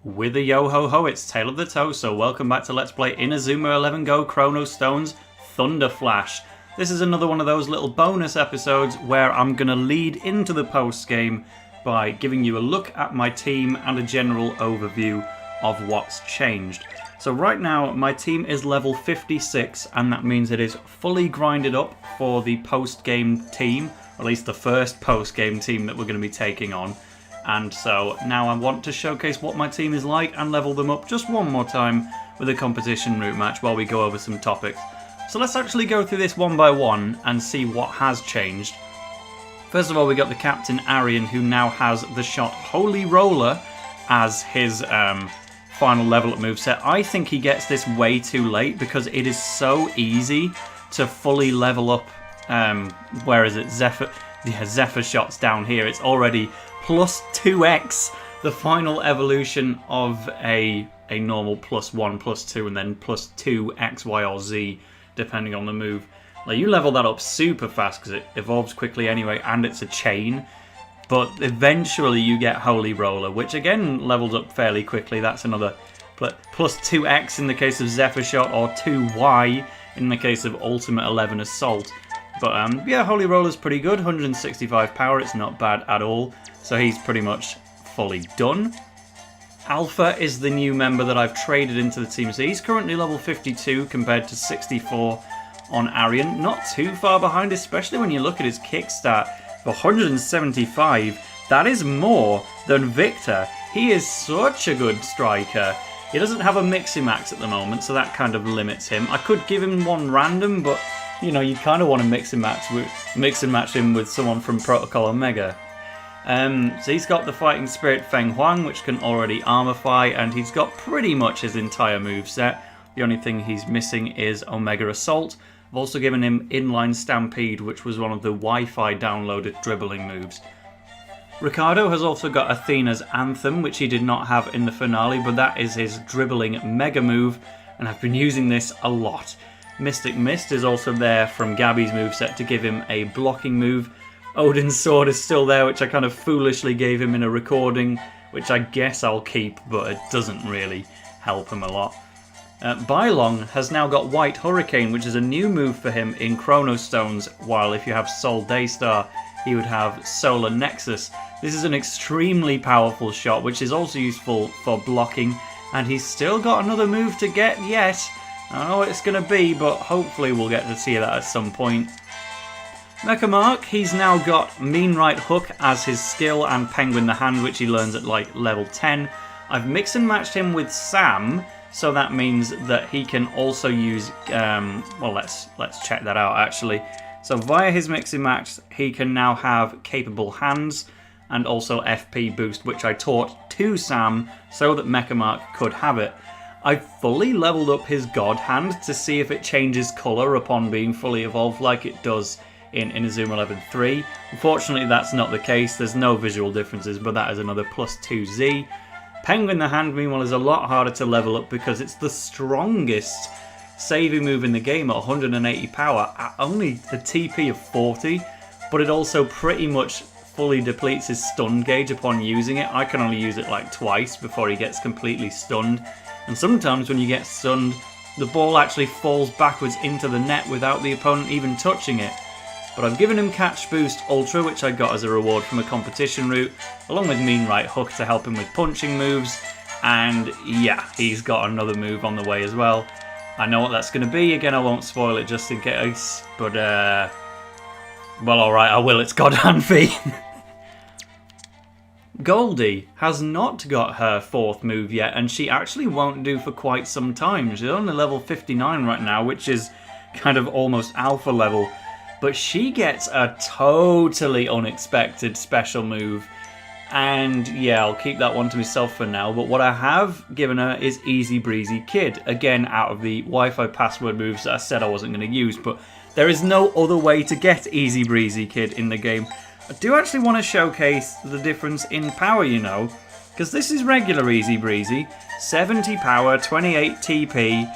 With a yo-ho-ho, it's TaleOfTheToaster. Welcome back to Let's Play Inazuma 11 Go Chrono Stones Thunderflash. This is another one of those little bonus episodes where I'm going to lead into the post-game by giving you a look at my team and a general overview of what's changed. So right now, my team is level 56, and that means it is fully grinded up for the post-game team, or at least the first post-game team that we're going to be taking on. And so now I want to showcase what my team is like and level them up just one more time with a competition route match while we go over some topics. So let's actually go through this one by one and see what has changed. First of all, we got the captain Arian, who now has the shot Holy Roller as his final level up moveset. I think he gets this way too late because it is so easy to fully level up. Where is it? Zephyr? Yeah, Zephyr shots down here. It's already plus 2x the final evolution of a normal plus 1, plus 2, and then plus 2 x, y, or z, depending on the move. Like, you level that up super fast because it evolves quickly anyway, and it's a chain. But eventually you get Holy Roller, which again levels up fairly quickly. That's another plus 2x in the case of Zephyr Shot, or 2y in the case of Ultimate 11 Assault. But yeah, Holy Roller's pretty good, 165 power, it's not bad at all. So he's pretty much fully done. Alpha is the new member that I've traded into the team. So he's currently level 52 compared to 64 on Arian. Not too far behind, especially when you look at his kickstart for 175. That is more than Victor. He is such a good striker. He doesn't have a Miximax at the moment, so that kind of limits him. I could give him one random, but you know, you kind of want to mix and match him with someone from Protocol Omega. So he's got the Fighting Spirit Feng Huang, which can already armorify, and he's got pretty much his entire moveset. The only thing he's missing is Omega Assault. I've also given him Inline Stampede, which was one of the Wi-Fi downloaded dribbling moves. Ricardo has also got Athena's Anthem, which he did not have in the finale, but that is his dribbling mega move, and I've been using this a lot. Mystic Mist is also there from Gaby's moveset to give him a blocking move. Odin's Sword is still there, which I kind of foolishly gave him in a recording, which I guess I'll keep, but it doesn't really help him a lot. Bylong has now got White Hurricane, which is a new move for him in Chrono Stones, while if you have Sol Daystar, he would have Solar Nexus. This is an extremely powerful shot, which is also useful for blocking, and he's still got another move to get yet. I don't know what it's going to be, but hopefully we'll get to see that at some point. Mecha Mark, he's now got Mean Right Hook as his skill and Penguin the Hand, which he learns at like level 10. I've mixed and matched him with Sam, so that means that he can also use, well, let's check that out actually. So via his Mix and Match, he can now have Capable Hands and also FP Boost, which I taught to Sam so that Mecha Mark could have it. I fully leveled up his God Hand to see if it changes colour upon being fully evolved like it does in Inazuma 11.3. Unfortunately, that's not the case. There's no visual differences, but that is another plus 2Z. Penguin the Hand, meanwhile, is a lot harder to level up because it's the strongest saving move in the game at 180 power at only a TP of 40, but it also pretty much fully depletes his stun gauge upon using it. I can only use it like twice before he gets completely stunned. And sometimes when you get stunned, the ball actually falls backwards into the net without the opponent even touching it. But I've given him Catch Boost Ultra, which I got as a reward from a competition route, along with Mean Right Hook to help him with punching moves. And yeah, he's got another move on the way as well. I know what that's going to be. Again, I won't spoil it just in case. But, well, alright, I will. It's God Hand V. Goldie has not got her 4th move yet, and she actually won't do for quite some time. She's only level 59 right now, which is kind of almost alpha level. But she gets a totally unexpected special move. And yeah, I'll keep that one to myself for now. But what I have given her is Easy Breezy Kid. Again, out of the Wi-Fi password moves that I said I wasn't going to use. But there is no other way to get Easy Breezy Kid in the game. I do actually want to showcase the difference in power, you know. Because this is regular Easy Breezy. 70 power, 28 TP.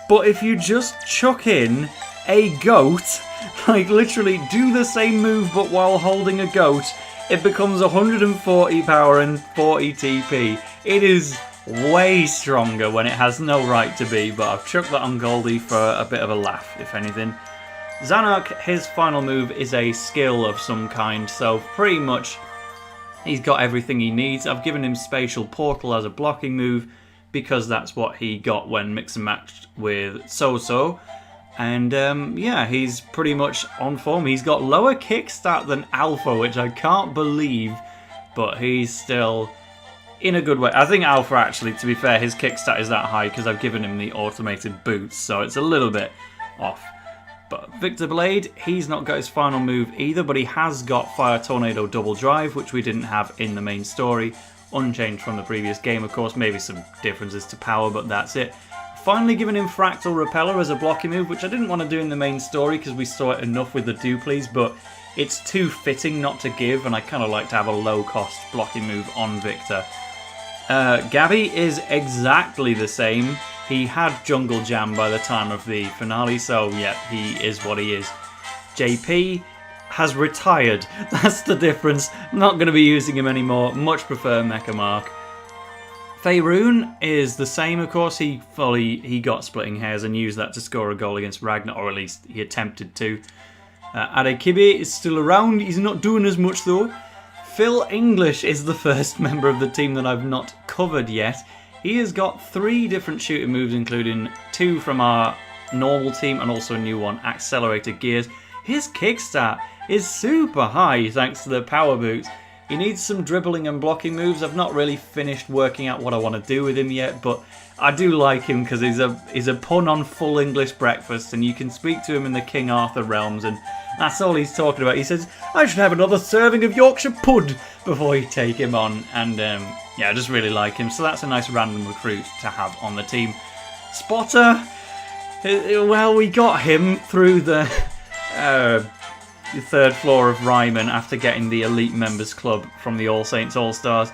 But if you just chuck in a goat, like literally do the same move but while holding a goat, it becomes 140 power and 40 TP. It is way stronger when it has no right to be, but I've chucked that on Goldie for a bit of a laugh, if anything. Zanuck, his final move is a skill of some kind, so pretty much he's got everything he needs. I've given him Spatial Portal as a blocking move because that's what he got when mix and matched with So-So. And yeah, he's pretty much on form. He's got lower kickstart than Alpha, which I can't believe, but he's still in a good way. I think Alpha, actually, to be fair, his kickstart is that high because I've given him the automated boots, so it's a little bit off. But Victor Blade, he's not got his final move either, but he has got Fire Tornado Double Drive, which we didn't have in the main story. Unchanged from the previous game, of course. Maybe some differences to power, but that's it. Finally given him Fractal Repeller as a blocking move, which I didn't want to do in the main story because we saw it enough with the Duplies, but it's too fitting not to give, and I kind of like to have a low-cost blocking move on Victor. Gaby is exactly the same. He had Jungle Jam by the time of the finale, so yeah, he is what he is. JP has retired. That's the difference. Not going to be using him anymore. Much prefer Mecha Mark. Faerun is the same, of course. He got Splitting Hairs and used that to score a goal against Ragnar, or at least he attempted to. Adekibe is still around. He's not doing as much though. Phil English is the first member of the team that I've not covered yet. He has got 3 different shooting moves, including 2 from our normal team and also a new one, Accelerated Gears. His kickstart is super high thanks to the power boots. He needs some dribbling and blocking moves. I've not really finished working out what I want to do with him yet, but I do like him because he's a pun on full English breakfast, and you can speak to him in the King Arthur realms, and that's all he's talking about. He says, I should have another serving of Yorkshire Pud before you take him on, and yeah, I just really like him, so that's a nice random recruit to have on the team. Spotter, well, we got him through the 3rd floor of Raimon after getting the Elite Members Club from the All Saints All-Stars.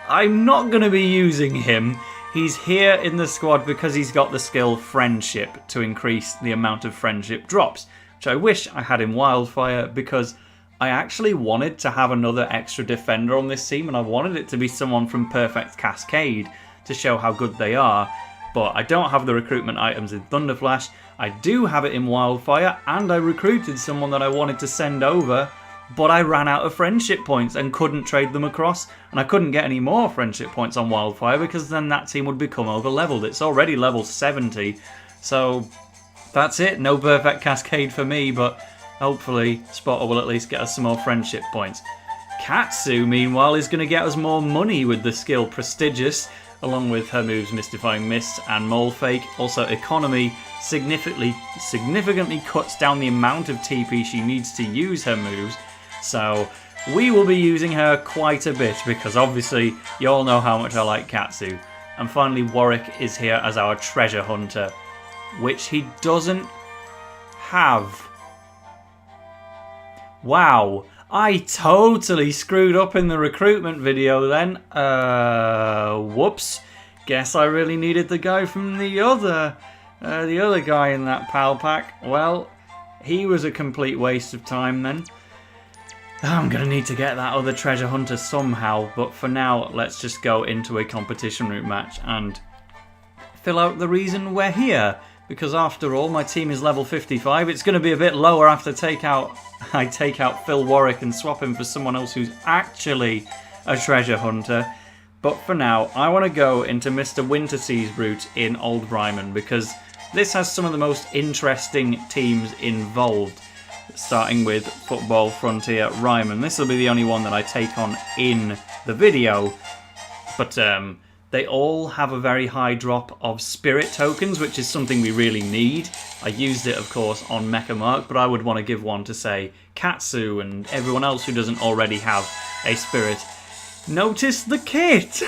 I'm not going to be using him. He's here in the squad because he's got the skill Friendship to increase the amount of friendship drops, which I wish I had in Wildfire because I actually wanted to have another extra defender on this team, and I wanted it to be someone from Perfect Cascade to show how good they are, but I don't have the recruitment items in Thunderflash. I do have it in Wildfire, and I recruited someone that I wanted to send over, but I ran out of friendship points and couldn't trade them across, and I couldn't get any more friendship points on Wildfire because then that team would become over-leveled. It's already level 70, so that's it. No Perfect Cascade for me, but hopefully Spotter will at least get us some more friendship points. Katsu, meanwhile, is going to get us more money with the skill Prestigious, along with her moves Mystifying Mist and Mole Fake. Also, Economy significantly cuts down the amount of TP she needs to use her moves, so we will be using her quite a bit because obviously you all know how much I like Katsu. And finally, Warwick is here as our treasure hunter, which he doesn't have. Wow, I totally screwed up in the recruitment video then. Whoops. Guess I really needed the guy from the other guy in that PAL pack. Well, he was a complete waste of time then. I'm going to need to get that other treasure hunter somehow, but for now, let's just go into a competition route match and fill out the reason we're here. Because after all, my team is level 55. It's going to be a bit lower after I take out Phil Warwick and swap him for someone else who's actually a treasure hunter. But for now, I want to go into Mr. Wintersea's route in Old Raimon because this has some of the most interesting teams involved. Starting with Football Frontier Raimon. This will be the only one that I take on in the video. But they all have a very high drop of spirit tokens, which is something we really need. I used it, of course, on Mecha Mark, but I would want to give one to, say, Katsu and everyone else who doesn't already have a spirit. Notice the kit!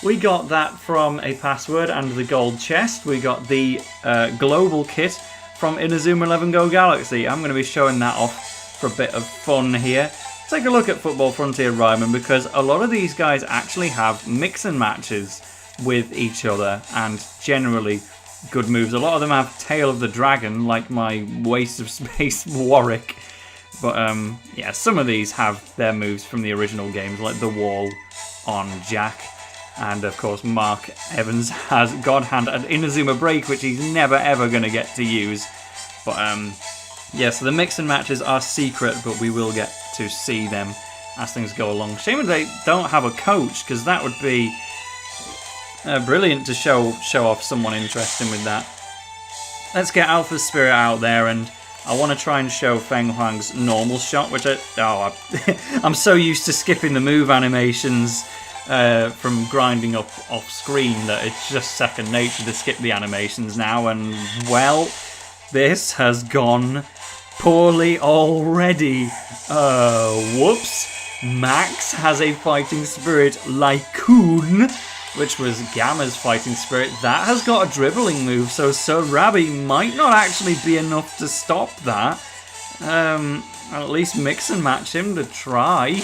We got that from a password and the gold chest. We got the global kit from Inazuma 11 Go Galaxy. I'm going to be showing that off for a bit of fun here. Take a look at Football Frontier Raimon because a lot of these guys actually have mix and matches with each other and generally good moves. A lot of them have Tail of the Dragon, like my Waste of Space Warwick. But yeah, some of these have their moves from the original games, like the wall on Jack. And of course, Mark Evans has God Hand and Inazuma Break, which he's never ever going to get to use. But yeah, so the mix and matches are secret, but we will get to see them as things go along. Shame that they don't have a coach, because that would be brilliant to show off someone interesting with that. Let's get Alpha's Spirit out there, and I want to try and show Feng Huang's normal shot, which I'm so used to skipping the move animations from grinding up off screen that it's just second nature to skip the animations now, and well, this has gone poorly already. Whoops. Max has a fighting spirit Lycoon, which was Gamma's fighting spirit. That has got a dribbling move, so Sir Rabby might not actually be enough to stop that. I'll at least mix and match him to try.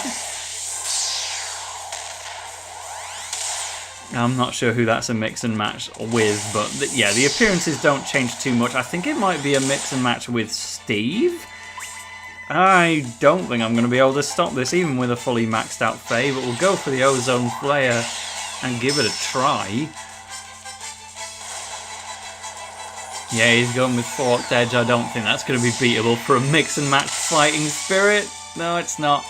I'm not sure who that's a mix and match with, but yeah, the appearances don't change too much. I think it might be a mix and match with Steve. I don't think I'm going to be able to stop this, even with a fully maxed out Faye, but we'll go for the Ozone Flare and give it a try. Yeah, he's going with Forked Edge. I don't think that's going to be beatable for a mix and match fighting spirit. No, it's not.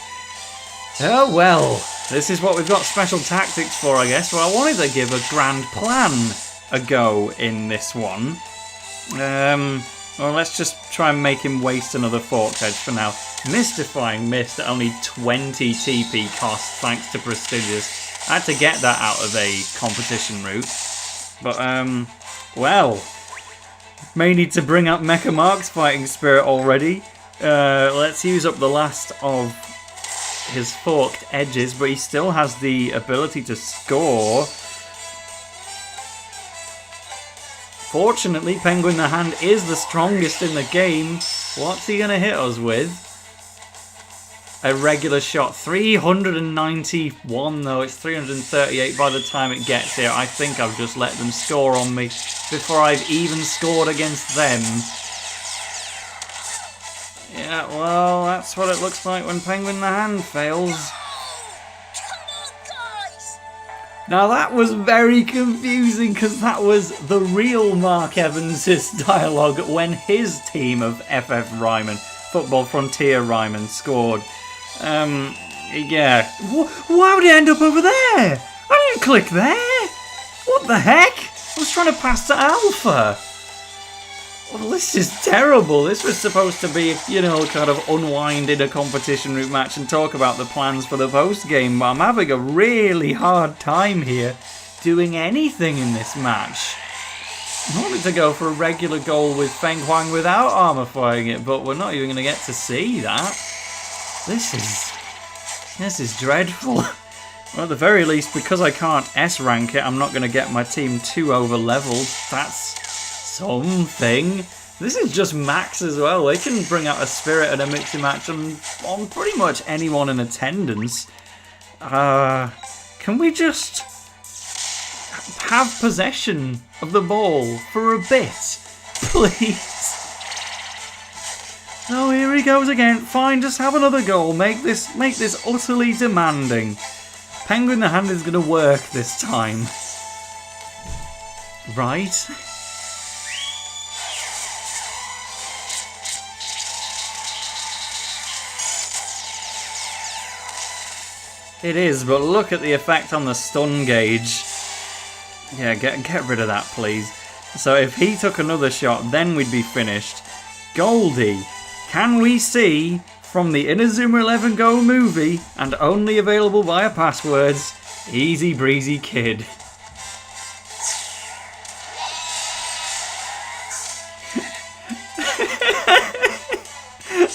Oh well, this is what we've got special tactics for, I guess. Well, I wanted to give a grand plan a go in this one. Well, let's just try and make him waste another Forked Edge for now. Mystifying Mist at only 20 TP cost, thanks to Prestigious. I had to get that out of a competition route. But, well, may need to bring up Mecha Mark's fighting spirit already. Let's use up the last of his Forked Edges, but he still has the ability to score. Fortunately, Penguin the Hand is the strongest in the game. What's he going to hit us with? A regular shot. 391 though. It's 338 by the time it gets here. I think I've just let them score on me before I've even scored against them. Yeah, well, that's what it looks like when Penguin the Hand fails. Now that was very confusing, because that was the real Mark Evans' dialogue when his team of FF Raimon, Football Frontier Raimon, scored. Yeah. Why would it end up over there? I didn't click there! What the heck? I was trying to pass to Alpha! Well, this is terrible. This was supposed to be, you know, kind of unwind in a competition route match and talk about the plans for the post-game, but I'm having a really hard time here doing anything in this match. I wanted to go for a regular goal with Feng Huang without armorifying it, but we're not even going to get to see that. This is dreadful. Well, at the very least, because I can't S-rank it, I'm not going to get my team too over-leveled. That's something. This is just max as well. They can bring out a spirit and a mixing match on pretty much anyone in attendance. Can we just have possession of the ball for a bit, please? Oh, here he goes again. Fine, just have another goal. Make this utterly demanding. Penguin the Hand is going to work this time. Right? It is, but look at the effect on the stun gauge. Yeah, get rid of that, please. So if he took another shot, then we'd be finished. Goldie, can we see from the Inazuma 11 Go movie, and only available via passwords, Easy Breezy Kid?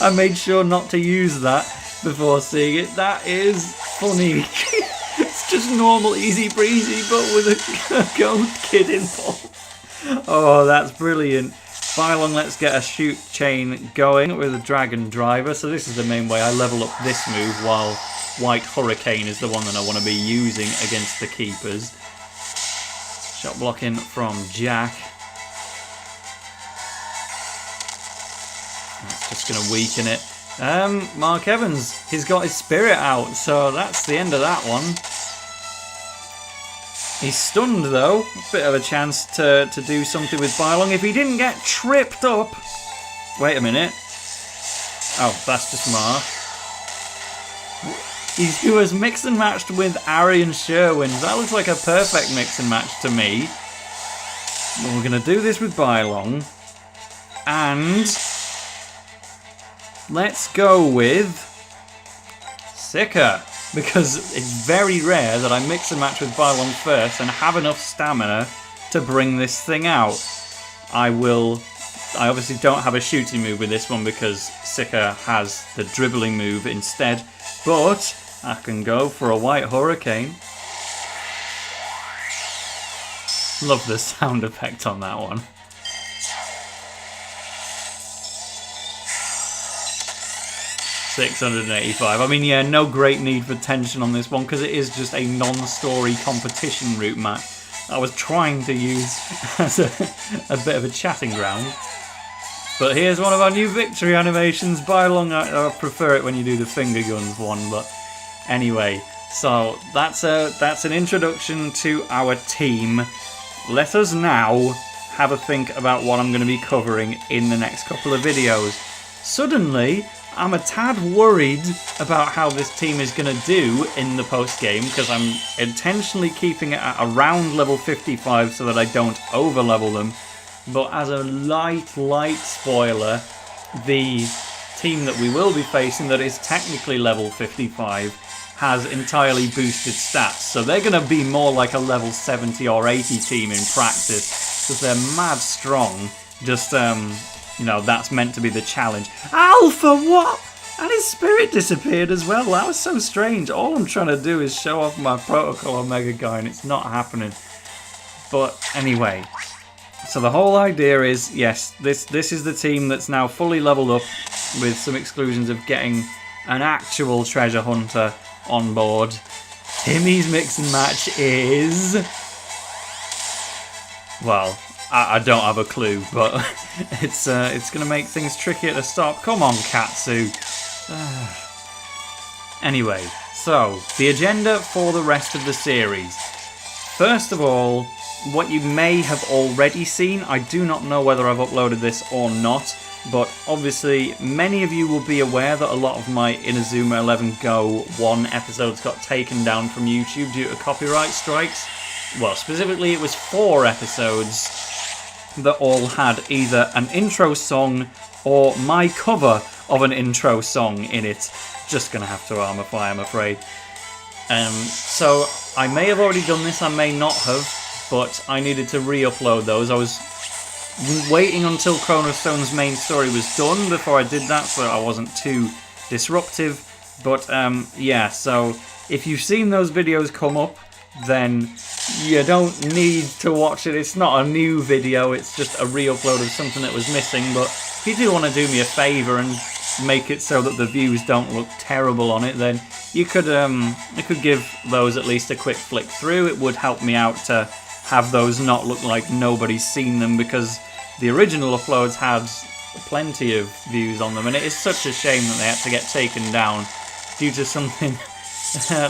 I made sure not to use that before seeing it. That is funny. It's just normal Easy Breezy, but with a goat kid involved. Oh, that's brilliant. Bylon, let's get a shoot chain going with a Dragon Driver. So this is the main way I level up this move, while White Hurricane is the one that I want to be using against the keepers. Shot blocking from Jack. That's just going to weaken it. Mark Evans, he's got his spirit out, so that's the end of that one. He's stunned though. Bit of a chance to do something with Bylong if he didn't get tripped up. Wait a minute. Oh, that's just Mark. He was mix and matched with Arian Sherwin. That looks like a perfect mix and match to me. But we're going to do this with Bylong. And let's go with Sika. Because it's very rare that I mix and match with Bylong first and have enough stamina to bring this thing out. I obviously don't have a shooting move with this one because Sika has the dribbling move instead. But I can go for a White Hurricane. Love the sound effect on that one. $685. I mean, yeah, no great need for tension on this one because it is just a non-story competition route map I was trying to use as a bit of a chatting ground. But here's one of our new victory animations. Bylong, I prefer it when you do the finger guns one, but anyway. So that's an introduction to our team. Let us now have a think about what I'm going to be covering in the next couple of videos. Suddenly, I'm a tad worried about how this team is going to do in the post-game because I'm intentionally keeping it at around level 55 so that I don't over-level them. But as a light spoiler, the team that we will be facing that is technically level 55 has entirely boosted stats. So they're going to be more like a level 70 or 80 team in practice because they're mad strong. Just, you know, that's meant to be the challenge. Alpha, what? And his spirit disappeared as well. That was so strange. All I'm trying to do is show off my Protocol Omega guy and it's not happening. But anyway, so the whole idea is, yes, this is the team that's now fully leveled up with some exclusions of getting an actual treasure hunter on board. Timmy's mix and match is... well, I don't have a clue, but it's going to make things trickier to stop. Come on, Katsu. Anyway, so the agenda for the rest of the series. First of all, what you may have already seen, I do not know whether I've uploaded this or not, but obviously many of you will be aware that a lot of my Inazuma 11 Go 1 episodes got taken down from YouTube due to copyright strikes. Well, specifically it was 4 episodes that all had either an intro song or my cover of an intro song in it. Just gonna have to armify, I'm afraid. So I may have already done this, I may not have, but I needed to re-upload those. I was waiting until Chrono Stones' main story was done before I did that, so I wasn't too disruptive. But yeah, so if you've seen those videos come up, then you don't need to watch it. It's not a new video, it's just a re-upload of something that was missing. But if you do want to do me a favour and make it so that the views don't look terrible on it, then you could give those at least a quick flick through. It would help me out to have those not look like nobody's seen them, because the original uploads had plenty of views on them, and it is such a shame that they had to get taken down due to something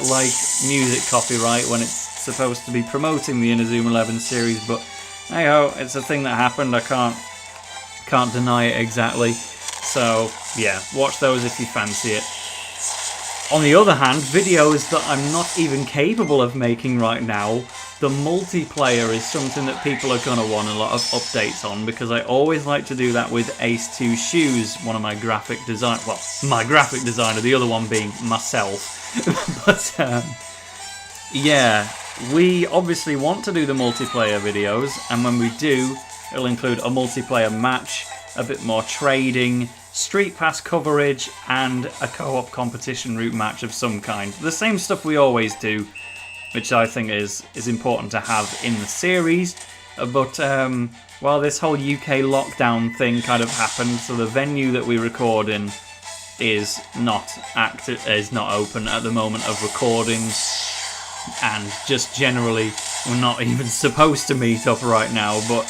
like music copyright when it's supposed to be promoting the Inazuma 11 series. But hey ho, it's a thing that happened. I can't deny it exactly. So yeah, watch those if you fancy it. On the other hand, videos that I'm not even capable of making right now, the multiplayer is something that people are going to want a lot of updates on, because I always like to do that with Ace 2 Shoes, one of my graphic design, well, my graphic designer, the other one being myself. But yeah, we obviously want to do the multiplayer videos, and when we do, it'll include a multiplayer match, a bit more trading, Street Pass coverage, and a co-op competition route match of some kind. The same stuff we always do, which I think is important to have in the series. But well, this whole UK lockdown thing kind of happened, so the venue that we record in is not open at the moment of recording, and just generally we're not even supposed to meet up right now. But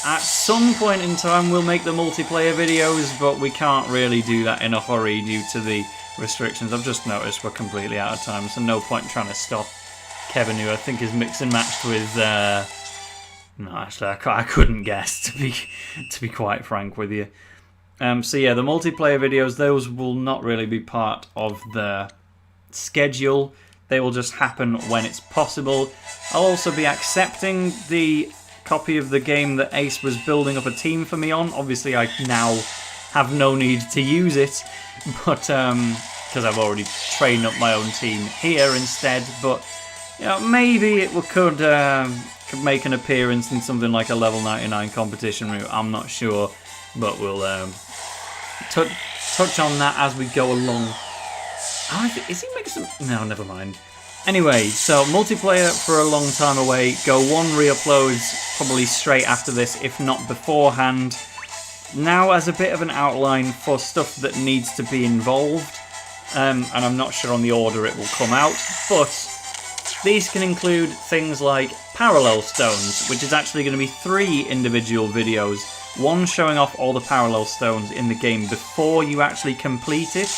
at some point in time we'll make the multiplayer videos, but we can't really do that in a hurry due to the restrictions. I've just noticed we're completely out of time, so no point trying to stop. Kevin, who I think is mix and matched with... no, actually, I couldn't guess, to be quite frank with you. So yeah, the multiplayer videos, those will not really be part of the schedule. They will just happen when it's possible. I'll also be accepting the copy of the game that Ace was building up a team for me on. Obviously, I now have no need to use it, but because I've already trained up my own team here instead. But you know, maybe it could make an appearance in something like a level 99 competition route. I'm not sure, but we'll touch on that as we go along. Is he making some... No, never mind. Anyway, so multiplayer for a long time away. Go 1 re-uploads probably straight after this, if not beforehand. Now as a bit of an outline for stuff that needs to be involved. And I'm not sure on the order it will come out, but these can include things like Parallel Stones, which is actually going to be 3 individual videos. One showing off all the Parallel Stones in the game before you actually complete it,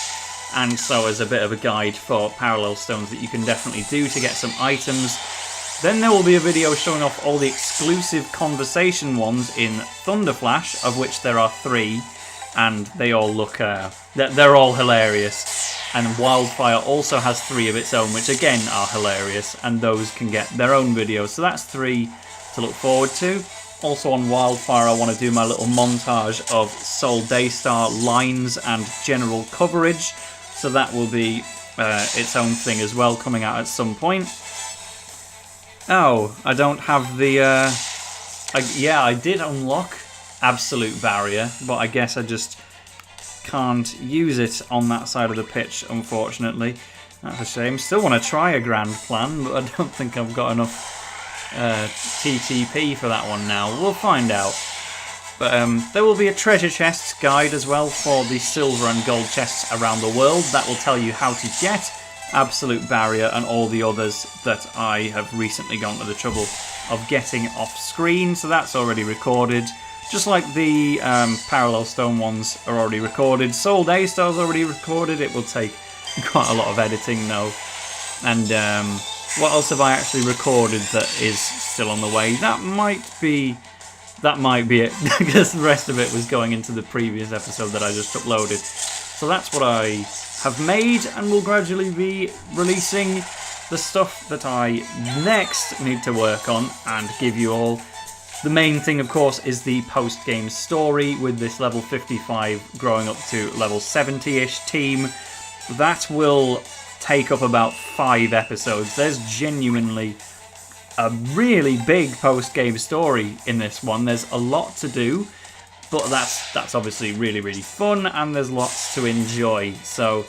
and so as a bit of a guide for Parallel Stones that you can definitely do to get some items. Then there will be a video showing off all the exclusive conversation ones in Thunderflash, of which there are 3, and they all look... they're all hilarious. And Wildfire also has 3 of its own, which again are hilarious, and those can get their own videos. So that's 3 to look forward to. Also on Wildfire, I want to do my little montage of Sol Daystar lines and general coverage. So that will be its own thing as well, coming out at some point. Oh, I don't have the... yeah, I did unlock Absolute Barrier, but I guess I just can't use it on that side of the pitch, unfortunately. That's a shame. Still want to try a grand plan, but I don't think I've got enough TTP for that one now. We'll find out. But there will be a treasure chests guide as well for the silver and gold chests around the world. That will tell you how to get Absolute Barrier and all the others that I have recently gone to the trouble of getting off screen. So that's already recorded. Just like the Parallel Stone ones are already recorded. Sol Daystar's already recorded. It will take quite a lot of editing though. And what else have I actually recorded that is still on the way? That might be it, because the rest of it was going into the previous episode that I just uploaded. So that's what I have made, and will gradually be releasing the stuff that I next need to work on and give you all. The main thing, of course, is the post-game story with this level 55 growing up to level 70-ish team. That will take up about 5 episodes. There's genuinely a really big post-game story in this one. There's a lot to do, but that's obviously really, really fun, and there's lots to enjoy. So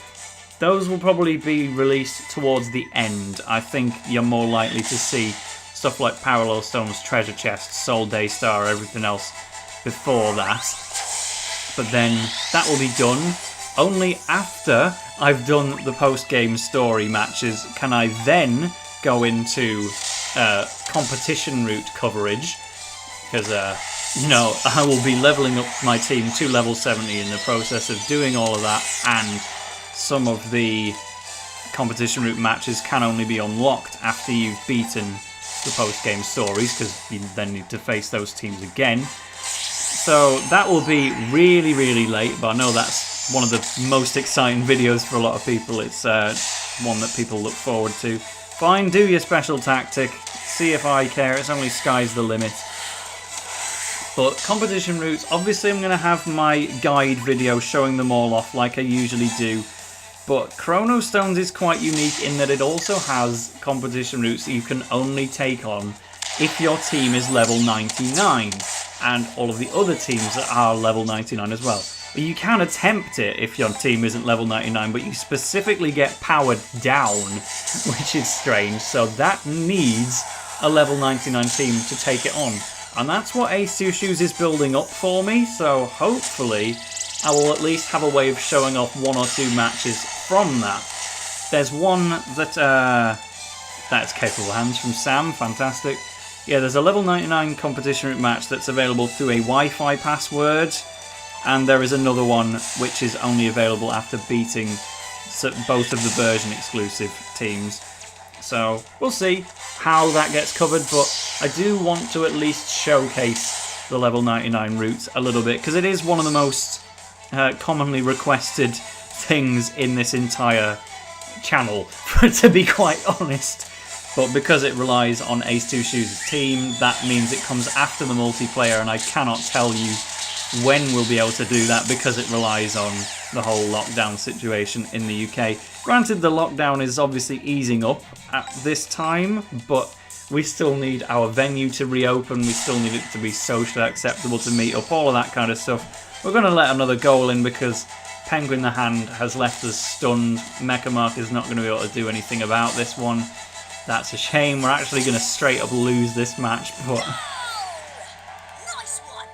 those will probably be released towards the end. I think you're more likely to see stuff like Parallel Stones, Treasure Chests, Sol Daystar, everything else before that. But then that will be done. Only after I've done the post-game story matches can I then go into competition route coverage, because you know, I will be leveling up my team to level 70 in the process of doing all of that, and some of the competition route matches can only be unlocked after you've beaten the post-game stories, because you then need to face those teams again. So that will be really, really late, but I know that's one of the most exciting videos for a lot of people. It's one that people look forward to. Fine, do your special tactic, see if I care, it's only sky's the limit. But competition routes, obviously I'm going to have my guide video showing them all off like I usually do. But Chrono Stones is quite unique in that it also has competition routes that you can only take on if your team is level 99, and all of the other teams that are level 99 as well. But you can attempt it if your team isn't level 99, but you specifically get powered down, which is strange, so that needs a level 99 team to take it on. And that's what Ace Two Shoes is building up for me, so hopefully I will at least have a way of showing off 1 or 2 matches from that. There's one that's Capable Hands from Sam, fantastic. Yeah, there's a level 99 competition route match that's available through a Wi-Fi password, and there is another one which is only available after beating both of the version exclusive teams. So we'll see how that gets covered, but I do want to at least showcase the level 99 routes a little bit, because it is one of the most commonly requested things in this entire channel, to be quite honest. But because it relies on Ace2 Shoes' team, that means it comes after the multiplayer, and I cannot tell you when we'll be able to do that because it relies on the whole lockdown situation in the UK. Granted, the lockdown is obviously easing up at this time, but we still need our venue to reopen, we still need it to be socially acceptable to meet up, all of that kind of stuff. We're going to let another goal in because Penguin the Hand has left us stunned. Mecha Mark is not going to be able to do anything about this one. That's a shame. We're actually going to straight up lose this match, but... Nice one.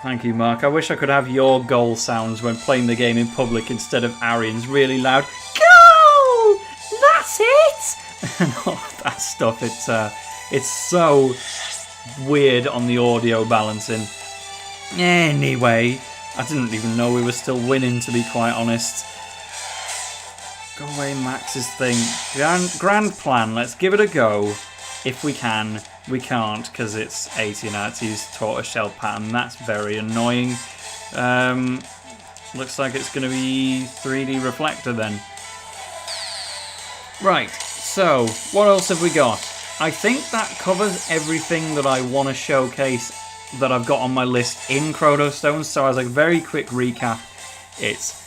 Thank you, Mark. I wish I could have your goal sounds when playing the game in public instead of Arian's really loud "Goal! That's it!" and all that stuff. It's so weird on the audio balancing. Anyway, I didn't even know we were still winning, to be quite honest. Go away, Max's thing. Grand plan, let's give it a go. If we can. We can't, because it's 80 and I had to use tortoiseshell pattern. That's very annoying. Looks like it's going to be 3D reflector then. Right, so what else have we got? I think that covers everything that I want to showcase that I've got on my list in Chrono Stones. So as a very quick recap, it's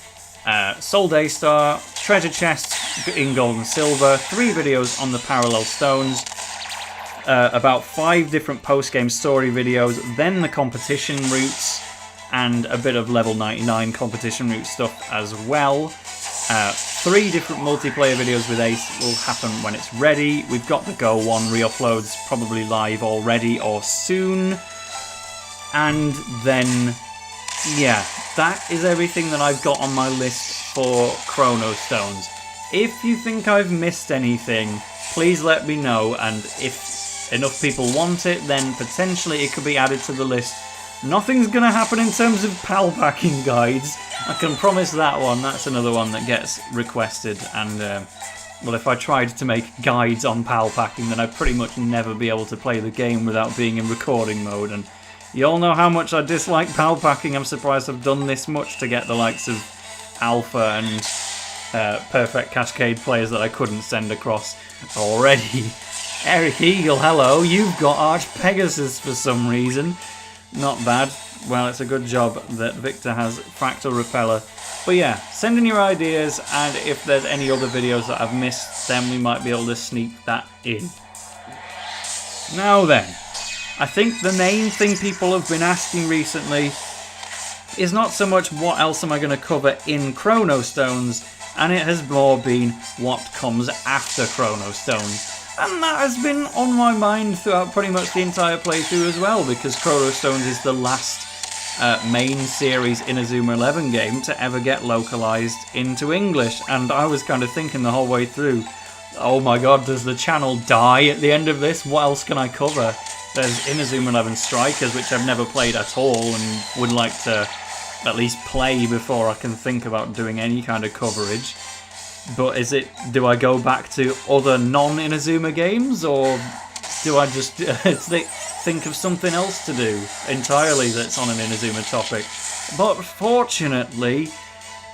Soul Daystar, treasure chests in gold and silver, 3 videos on the parallel stones, about 5 different post-game story videos, then the competition routes, and a bit of level 99 competition route stuff as well. 3 different multiplayer videos with Ace will happen when it's ready. We've got the Go one re-uploads probably live already or soon. And then, yeah, that is everything that I've got on my list for Chrono Stones. If you think I've missed anything, please let me know, and if enough people want it, then potentially it could be added to the list. Nothing's going to happen in terms of PAL packing guides. I can promise that one. That's another one that gets requested. And, well, if I tried to make guides on PAL packing, then I'd pretty much never be able to play the game without being in recording mode. And you all know how much I dislike PAL packing. I'm surprised I've done this much to get the likes of Alpha and Perfect Cascade players that I couldn't send across already. Eric Eagle, hello. You've got Arch Pegasus for some reason. Not bad. Well, it's a good job that Victor has Fractal Repeller. But yeah, send in your ideas, and if there's any other videos that I've missed, then we might be able to sneak that in. Now then, I think the main thing people have been asking recently is not so much what else am I going to cover in Chrono Stones, and it has more been what comes after Chrono Stones. And that has been on my mind throughout pretty much the entire playthrough as well, because Chrono Stones is the last main series Inazuma 11 game to ever get localized into English. And I was kind of thinking the whole way through, oh my god, does the channel die at the end of this? What else can I cover? There's Inazuma 11 Strikers, which I've never played at all and would like to at least play before I can think about doing any kind of coverage. But do I go back to other non-Inazuma games, or do I just think of something else to do entirely that's on an Inazuma topic? But fortunately,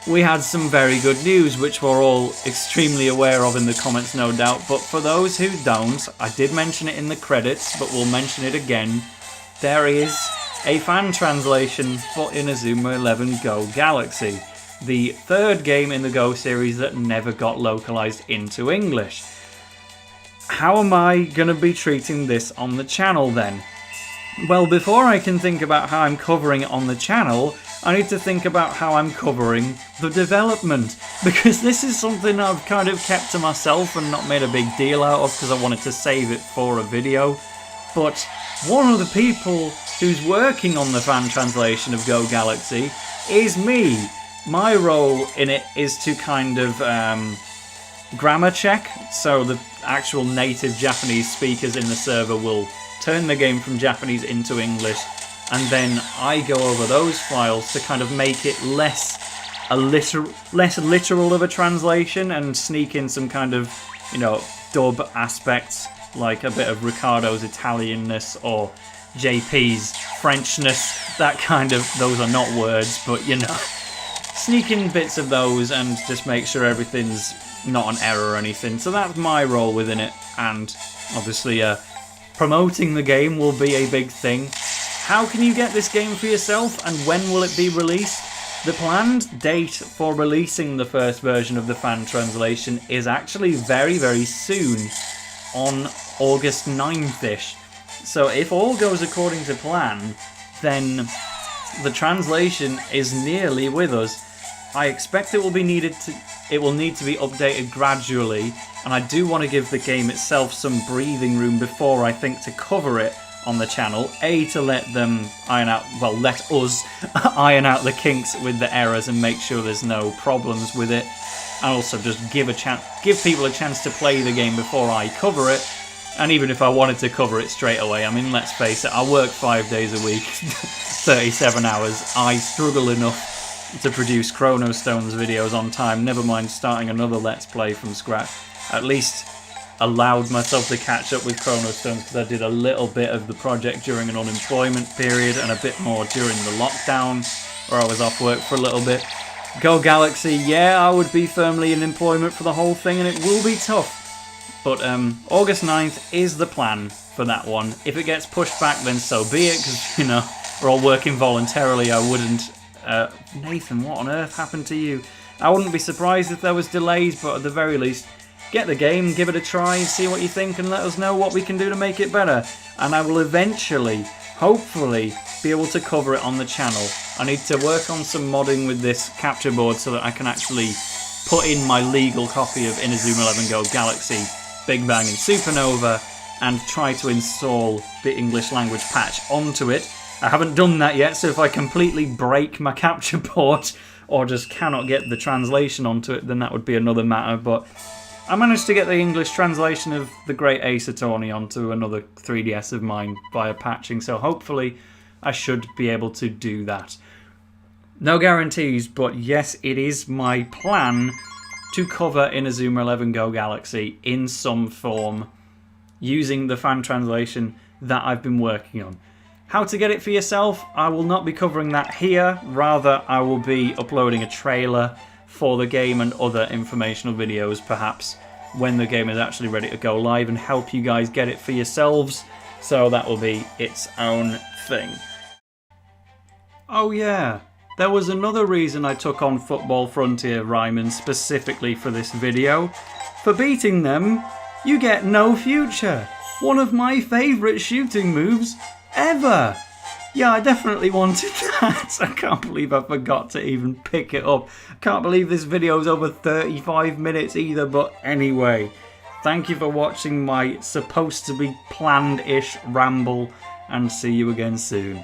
we had some very good news, which we're all extremely aware of in the comments, no doubt. But for those who don't, I did mention it in the credits, but we'll mention it again. There is a fan translation for Inazuma 11 Go Galaxy, the 3rd game in the Go series that never got localized into English. How am I going to be treating this on the channel then? Well, before I can think about how I'm covering it on the channel, I need to think about how I'm covering the development, because this is something I've kind of kept to myself and not made a big deal out of because I wanted to save it for a video. But one of the people who's working on the fan translation of Go Galaxy is me. My role in it is to kind of grammar check, so the actual native Japanese speakers in the server will turn the game from Japanese into English, and then I go over those files to kind of make it less literal of a translation and sneak in some kind of, dub aspects, like a bit of Ricardo's Italianness or JP's Frenchness, that kind of, those are not words, but you know, sneak in bits of those and just make sure everything's not an error or anything. So that's my role within it, and obviously promoting the game will be a big thing. How can you get this game for yourself, and when will it be released? The planned date for releasing the first version of the fan translation is actually very, very soon, on August 9th-ish. So if all goes according to plan, then the translation is nearly with us. I expect it will need to be updated gradually, and I do want to give the game itself some breathing room before I think to cover it on the channel. To let them let us iron out the kinks with the errors and make sure there's no problems with it, and also just give people a chance to play the game before I cover it. And even if I wanted to cover it straight away, I mean, let's face it, I work 5 days a week, 37 hours. I struggle enough to produce Chrono Stones videos on time, never mind starting another Let's Play from scratch. At least allowed myself to catch up with Chrono Stones because I did a little bit of the project during an unemployment period and a bit more during the lockdown where I was off work for a little bit. Go Galaxy, yeah, I would be firmly in employment for the whole thing, and it will be tough. But August 9th is the plan for that one. If it gets pushed back, then so be it, because, you know, we're all working voluntarily. I wouldn't... Nathan, what on earth happened to you? I wouldn't be surprised if there was delays, but at the very least, get the game, give it a try, see what you think, and let us know what we can do to make it better. And I will eventually, hopefully, be able to cover it on the channel. I need to work on some modding with this capture board so that I can actually put in my legal copy of Inazuma 11 Go Galaxy, Big Bang and Supernova, and try to install the English language patch onto it. I haven't done that yet, so if I completely break my capture board or just cannot get the translation onto it, then that would be another matter. But I managed to get the English translation of The Great Ace Attorney onto another 3DS of mine via patching, so hopefully I should be able to do that. No guarantees, but yes, it is my plan to cover Inazuma 11 Go Galaxy in some form using the fan translation that I've been working on. How to get it for yourself, I will not be covering that here, rather I will be uploading a trailer for the game and other informational videos perhaps when the game is actually ready to go live and help you guys get it for yourselves, so that will be its own thing. Oh yeah, there was another reason I took on Football Frontier Raimon specifically for this video. For beating them, you get no future. One of my favourite shooting moves ever. Yeah, I definitely wanted that. I can't believe I forgot to even pick it up. I can't believe this video is over 35 minutes either, but anyway. Thank you for watching my supposed to be planned-ish ramble, and see you again soon.